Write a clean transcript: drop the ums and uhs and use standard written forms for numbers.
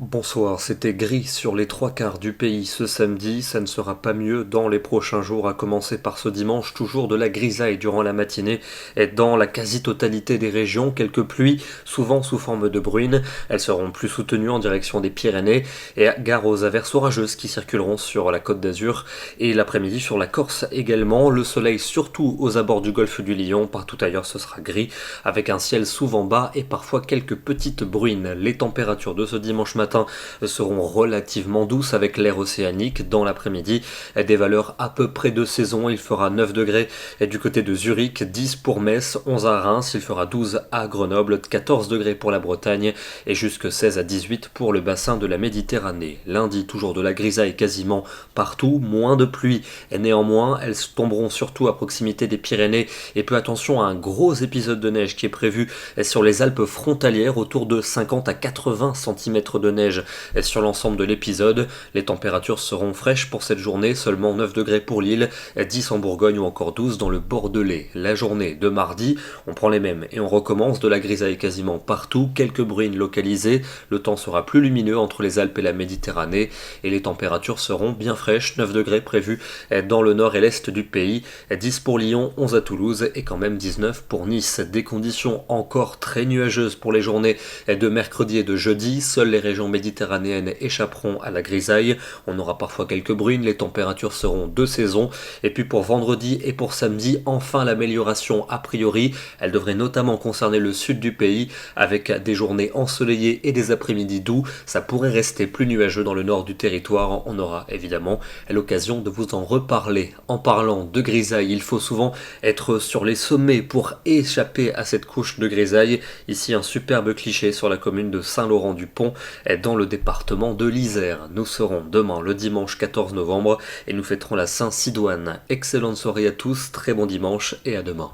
Bonsoir, c'était gris sur les trois quarts du pays ce samedi, ça ne sera pas mieux dans les prochains jours, à commencer par ce dimanche, toujours de la grisaille durant la matinée, et dans la quasi-totalité des régions, quelques pluies, souvent sous forme de bruine, elles seront plus soutenues en direction des Pyrénées, et gare aux averses orageuses qui circuleront sur la Côte d'Azur, et l'après-midi sur la Corse également, le soleil surtout aux abords du golfe du Lion, partout ailleurs ce sera gris, avec un ciel souvent bas et parfois quelques petites bruines. Les températures de ce dimanche matin seront relativement douces avec l'air océanique. Dans l'après-midi, des valeurs à peu près de saison. Il fera 9 degrés du côté de Zurich, 10 pour Metz, 11 à Reims, il fera 12 à Grenoble, 14 degrés pour la Bretagne et jusque 16 à 18 pour le bassin de la Méditerranée. Lundi, toujours de la grisaille quasiment partout, moins de pluie. Et néanmoins, elles tomberont surtout à proximité des Pyrénées et peu attention à un gros épisode de neige qui est prévu sur les Alpes frontalières, autour de 50 à 80 cm de neige sur l'ensemble de l'épisode. Les températures seront fraîches pour cette journée, seulement 9 degrés pour Lille, 10 en Bourgogne ou encore 12 dans le Bordelais. La journée de mardi, on prend les mêmes et on recommence de la grisaille quasiment partout, quelques bruines localisées, le temps sera plus lumineux entre les Alpes et la Méditerranée et les températures seront bien fraîches, 9 degrés prévus dans le nord et l'est du pays, 10 pour Lyon, 11 à Toulouse et quand même 19 pour Nice. Des conditions encore très nuageuses pour les journées de mercredi et de jeudi, seules les régions méditerranéennes échapperont à la grisaille, on aura parfois quelques bruines, les températures seront de saison, et puis pour vendredi et pour samedi, enfin l'amélioration a priori, elle devrait notamment concerner le sud du pays, avec des journées ensoleillées et des après-midi doux, ça pourrait rester plus nuageux dans le nord du territoire, on aura évidemment l'occasion de vous en reparler. En parlant de grisaille, il faut souvent être sur les sommets pour échapper à cette couche de grisaille, ici un superbe cliché sur la commune de Saint-Laurent-du-Pont, dans le département de l'Isère. Nous serons demain le dimanche 14 novembre et nous fêterons la Saint-Sidoine. Excellente soirée à tous, très bon dimanche et à demain.